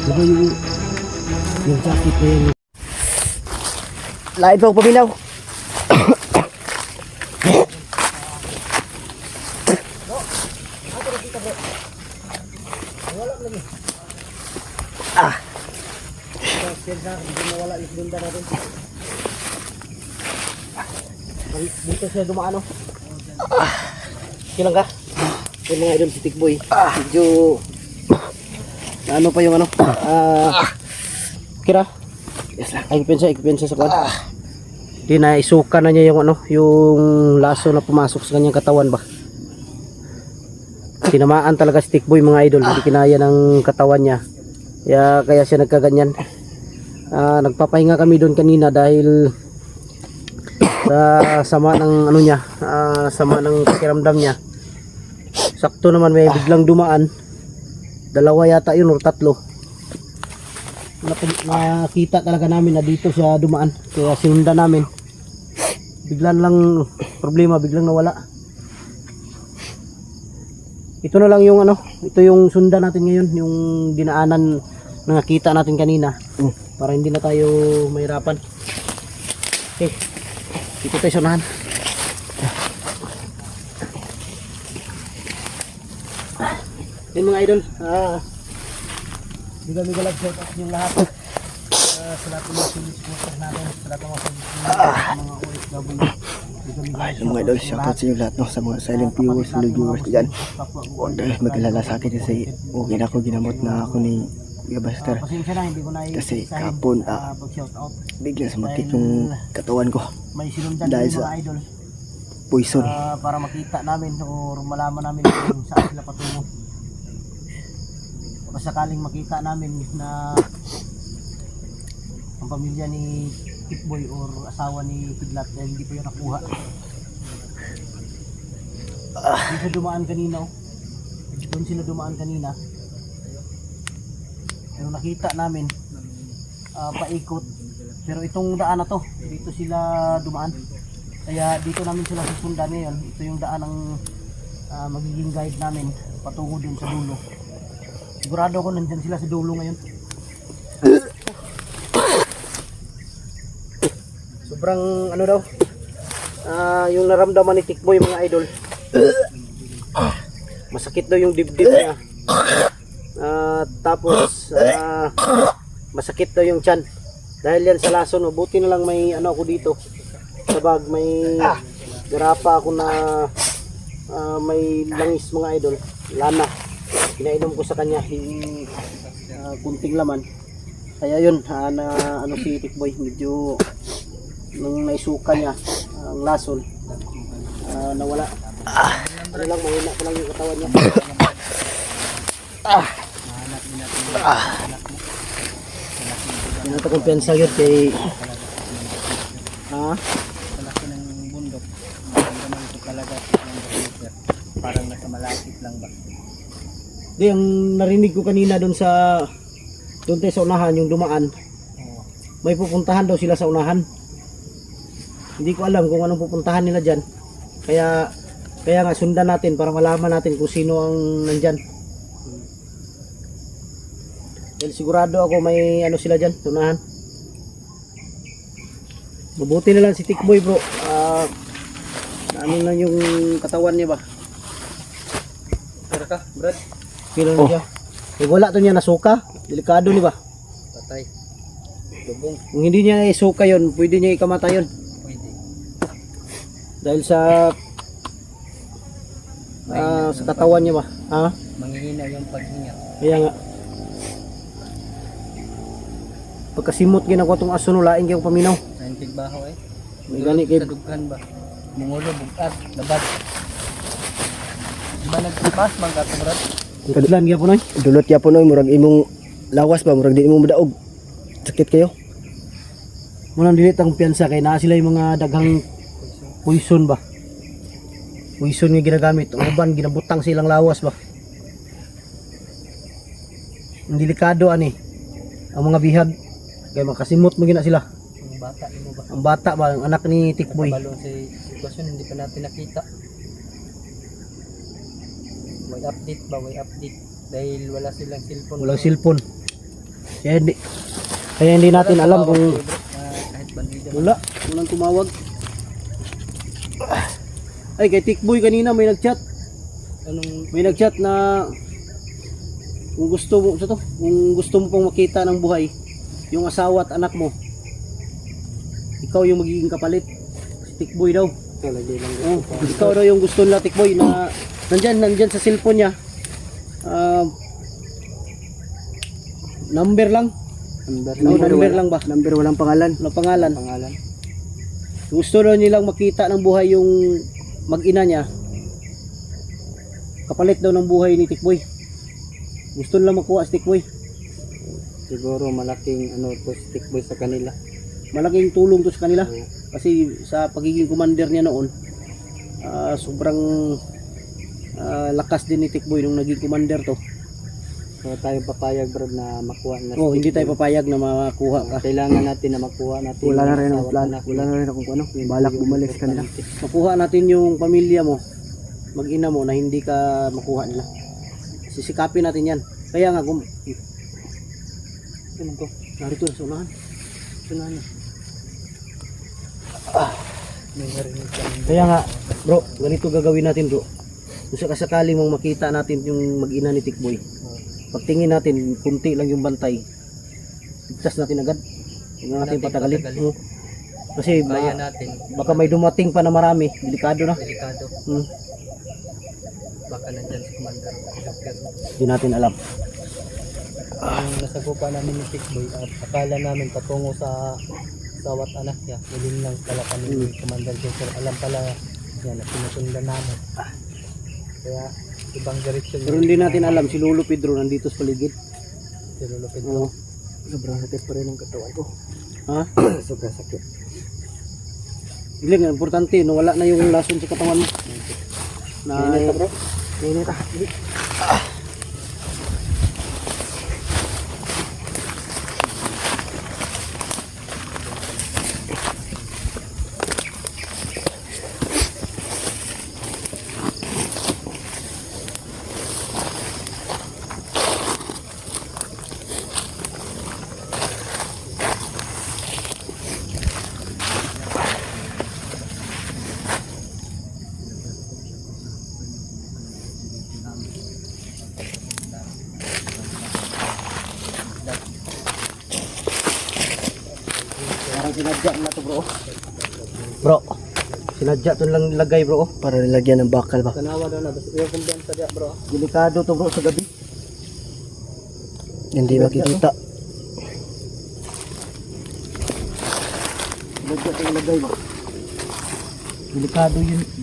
Diba yung jacket na yun. Lahat pa ako paminaw. Ah. Hindi nawala yung bunda natin. Dito siya dumaan, no? Kilang ka? Yung mga idol si Tikboy. Medyo ano pa yung ano? Kira? Yes lang. Ikipensa sa kwan. Di na isuka na niya yung ano, yung laso na pumasok sa kanyang katawan ba. Tinamaan talaga si Tikboy, mga idol. Hindi kinaya ng katawan niya. Kaya siya nagkaganyan. Nagpapahinga kami doon kanina dahil sa sama ng ano niya, sama ng pakiramdam niya. Sakto naman may biglang dumaan. Dalawa yata yun o tatlo. Nakita talaga namin na dito siya dumaan. Kaya sinundan namin. Biglang lang problema, biglang nawala. Ito na lang yung ano, ito yung sundan natin ngayon, yung dinaanan na nakita natin kanina. Para hindi na tayo mahirapan. Okay. Dito tayo sunahan. Yun mga idol, biga love shout out yung lahat. Sa lahat ng mga supporters natin, sa lahat ng mga OFW. Ay, mga idol, shout out sa inyo lahat, no? Sa mga silent viewers, silent viewers dyan. Dahil magkilala sa akin kasi okay na ako, ginamot na ako ni Kuya Buster. Kasi kapon, biglang sumakit yung katawan ko. May sinundan dahil yung sa mga idol. Poison. Para makita namin o malaman namin kung saan sila patungo. Baka sakaling makita namin na ang pamilya ni Tikboy or asawa ni Kidlat na hindi pa yun nakuha. Doon sila dumaan kanina, oh. Doon sila dumaan kanina. Pero nakita namin paikot. Pero itong daan na to, dito sila dumaan. Kaya dito namin sila susundan ngayon. Ito yung daan ng magiging guide namin patungo dun sa dulo. Sigurado ako nandyan sila sa dulo ngayon. Sobrang ano daw, yung naramdaman ni Tikboy, mga idol, masakit daw yung dibdib niya. Tapos masakit daw yung tiyan dahil yan sa lason. Buti na lang may ano ako dito sa bag, may garapa ako na may langis, mga idol, lana. Pinainom ko sa kanya yung kunting laman. Kaya yun, na ano si Tikboy, medyo nung naisuka niya ang lason, nawala. Ano lang, mahina pa lang yung katawan niya. Yan ito kumpiyansa yun kay Malaki ng bundok. Naman ito talaga parang nasa malapit lang ba? Di, ang narinig ko kanina doon tayo sa unahan, yung dumaan, may pupuntahan daw sila sa unahan. Hindi ko alam kung anong pupuntahan nila dyan. Kaya nga sundan natin para malaman natin kung sino ang nandyan. Dahil sigurado ako may ano sila dyan, unahan. Mabuti na lang si Tikboy, bro. Ano na yung katawan niya ba? Pero ka, Brad? Kailan niya? Eh, wala to niya nasuka. Delikado ni ba? Patay. Lubong. Kung hindi niya isuka yon, pwede niya ikamatay yon. Pwede. Dahil sa katawan niya ba? Manghihina yung paghinga. Kaya nga. Pagkasimot ginagawa tong aso no, laing kayong paminaw. Ang tigbaho eh. May gani kay Sa dughan ba? Mungulo, bugat, labad. Di ba nagtipas, mga gato, Brad? Tudlan gyapon oy. Dulot ya po noy, murag imong lawas ba, murag di imong mudaog. Sakit kayo. Munang dili tang piyansa kay naa sila yung mga daghang poison ba. Poison nga ginagamit, uban ginabutang silang lawas ba. Ang delikado ani ang mga bihag kay makasimot mo gina sila. Ang bata, mo ba? Ang bata ba, ang anak ni Tikboy. Nakabalong sa sitwasyon, hindi pa natin nakita. May update ba? May update. Dahil wala silang cellphone. Walang cellphone. Kaya hindi natin alam kung Kahit bandida. walang tumawag. Ay, kay Tikboy kanina may nagchat. Anong May nagchat na kung gusto mo kung gusto mo pong makita ng buhay yung asawa at anak mo, ikaw yung magiging kapalit. Si Tikboy daw. Ikaw daw yung gusto nila, Tikboy, na nandyan sa cellphone niya. Number lang. Number lang ba? Number walang pangalan. Walang pangalan. pangalan? Gusto daw nilang makita ng buhay yung mag-ina niya. Kapalit daw ng buhay ni Tikboy. Gusto nila makuha si Tikboy. Siguro malaking to stick boy sa kanila. Malaking tulong to sa kanila. Kasi sa pagiging commander niya noon, sobrang lakas din ni Tikboy nung naging commander to. So tayo papayag bro na makuha na. Hindi tayo papayag na makuha ka. Kailangan natin na makuha natin. Wala na rin yung akong plan. asawa at Wala anak. na rin akong ano. Balak bumalik sa kanila. Makuha natin yung pamilya mo, mag-ina mo, na hindi ka makuha nila. Sisikapin natin yan. Kaya nga, Ano to? narito na sa unahan. Sunan niya. May narinig kami. Kaya nga, bro, ganito gagawin natin, bro. Kung sakasakali mong makita natin yung mag-ina ni Tikboy, pagtingin natin, kunti lang yung bantay, ligtas natin agad. Huwag na natin patagalin. Oo. Kasi Kaya natin. baka may dumating pa na marami, delikado na. Delikado. Baka nandyan si Commander. Hindi natin alam. Yung nasagupa namin ni Tikboy at akala namin patungo sa sawat anak niya. Willing lang pala kami ni Commander Joker. Alam pala yan na sinusundan namin. Kaya ibang direksyon. Pero hindi natin alam, si Lolo Pedro nandito sa paligid. Si Lolo Pedro. Oo. Sobrang sakit pa rin ang katawan ko. Ha? Sobrang sakit. Ilang, importante, no, wala na yung lason sa katawan mo. Na, bro. Init ah. parang sinadya na to, bro. Bro, sinadya to lang nilagay, bro. Para nilagyan ng bakal ba? Tanawa daw na. Basta yung kumbiyansa diya bro. Delikado to, bro, sa gabi. Hindi makikita. Sinadya to nilagay, bro.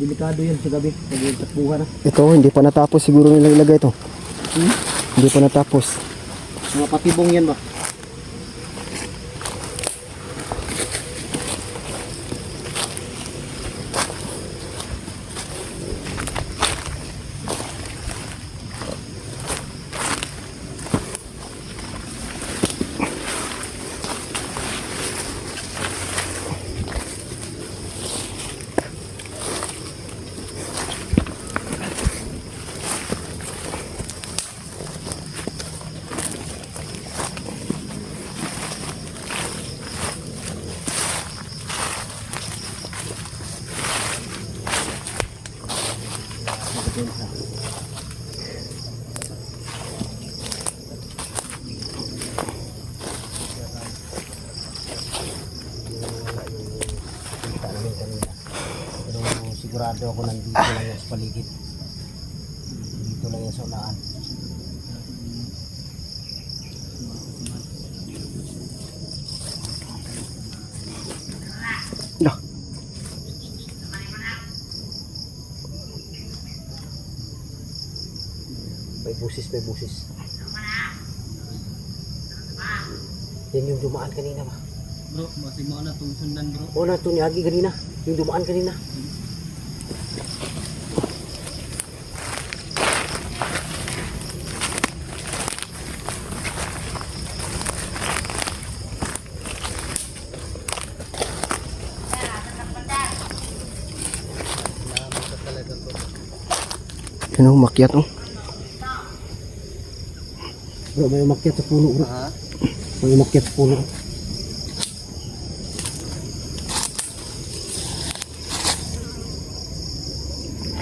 Delikado yun sa gabi. Pag yung takbuhan na. Ito, hindi pa natapos siguro nila ilagay ito. Hindi pa natapos. Mga patibong yan, ba? Pero sigurado ako nandito lang yan sa paligid. Dito lang yan sa unahan. Dah. May busis. Yan yung dumaan kanina, ba? Bro, masih mo na itong sundan bro. O na ito ni Agi kanina. Yung dumaan kanina. Yun ang makyat oh. Bro, may umakyat sa puno, bro. Ha? May umakyat sa puno.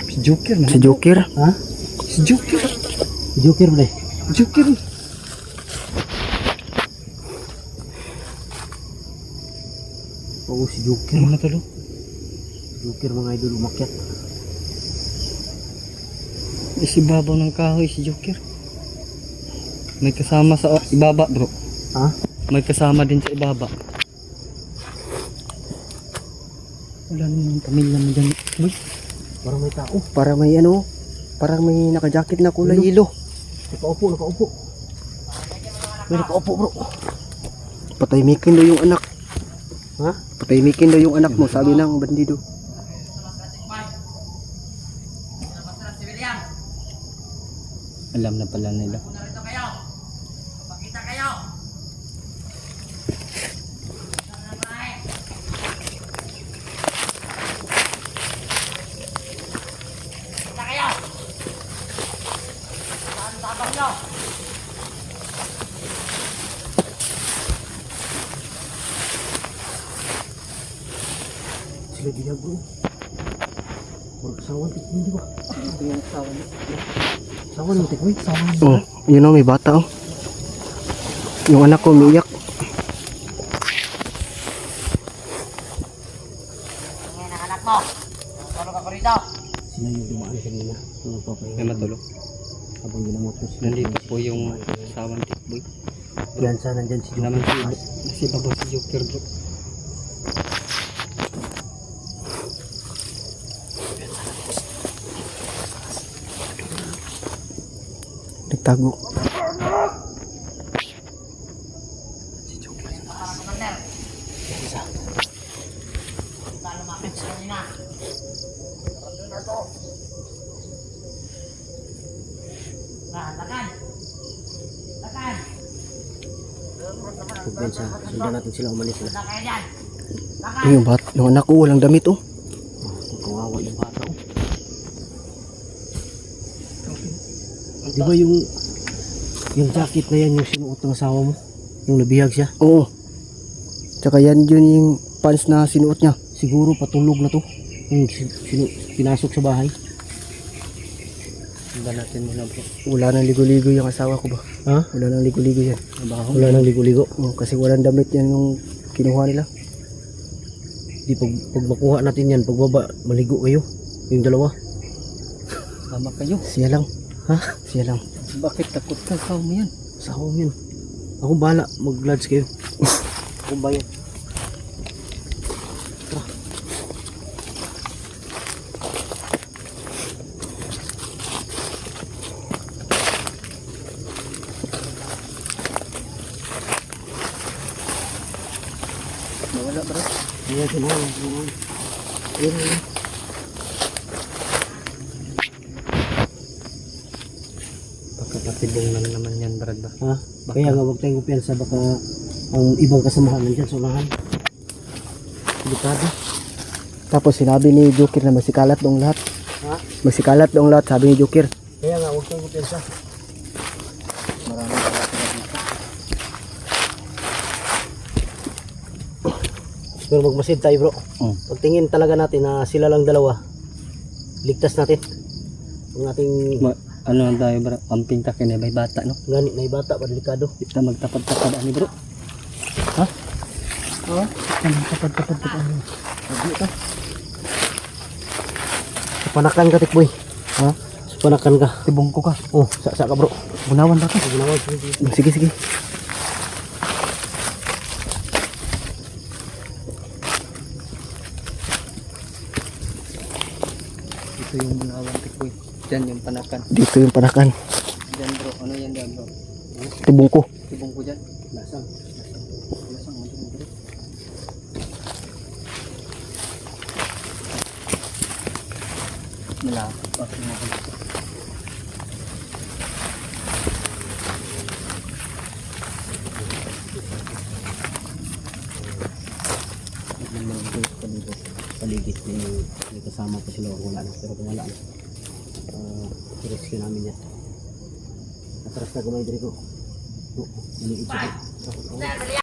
Si Joker man. Si Joker. Ha? Si Joker. Joker ba? Joker. Oo, si Joker. Ano na talo? Joker mga idol umakyat. Si babaw ng kahoy si Joker. May kasama sa ibaba, bro. Ha? May kasama din sa ibaba. Wala naman yung pamilya mo dyan. Uy, Parang may tao. Para may ano, parang may naka-jacket na kulay yelo. Nakaupo. May nakaupo bro. Patahimikin daw yung anak. Ha? Patahimikin daw yung anak mo, sabi ng bandido. alam na pala nila. Sila dia bro. Sawan tik hindi ba? Sawan tik boy. Sawan. Oh, yun o, may bata oh. Yung anak ko umiiyak. Sila yung dumaan kanina. Yung May nagpapahinga. matulog. Habang ginamot ko sila. Nandito po yung asawan tikboy. Yan sa nandyan si Naman Joker. si babaw si Joker, bro. Nagtago. Pagkain sa sundan natin sila umalis na. Yung yung anak ko walang damit oh. Kawawa yung bata oh. Di ba yung jacket na yan yung sinuot ng asawa mo? Yung nabihag siya? Oo. Tsaka yan yun yung pants na sinuot niya. Siguro patulog na to. Yung pinasok sa bahay. Sundan natin muna, bro. Wala nang ligo-ligo yung asawa ko ba? Ha? Wala nang ligo-ligo yan. Wala nang ligo-ligo. Oh, kasi walang damit yan yung kinuha nila. Di pag makuha natin yan, pagbaba, maligo kayo. Yung dalawa. Sama kayo. Siya lang. Ha? Siya lang. Bakit takot ka? Sao mo yan? Sa home yun. Ako bahala, mag-lads kayo. Akong bayad. Wala, bro. Ayan, sinahan. Ayan. Pagkakatibong lang naman yan, Brad, ba? Ha? Kaya nga, huwag tayong kumpiyansa. Baka ang ibang kasamahan nandyan sa unahan. Delikado. Tapos sinabi ni Joker na masikalat dong lahat. Ha? Masikalat dong lahat, sabi ni Joker. Kaya nga, huwag tayong kumpiyansa. Pero magmasid tayo bro. Pagtingin talaga natin na sila lang dalawa, ligtas natin ang ating Ano ang tayo, bro? Amping ka kanya, may bata, no? ganit na bata pa, delikado. Kita magtapad-tapad, ani, bro. Ha? Oo. Kita magtapad-tapad, ani. Hindi ka. Panakan ka tikboy. Ha? Panakan ka. Tibong ko ka. Oh, sa ka bro. Bunawan ba ka? Gunawan. Sige, sige. Ito yung bunawan, tikboy. Diyan yung panakan. Dito yung panakan. Diyan, bro. Ano yan dyan, bro? Tibong ko. Tibong ko dyan. Lasang. Lasang mo dyan, bro. Malapit pa. Paligid may kasama pa sila wala na. Pero kung wala na, rescue namin yan. Atras na gamay diri ko. po. Maliit po.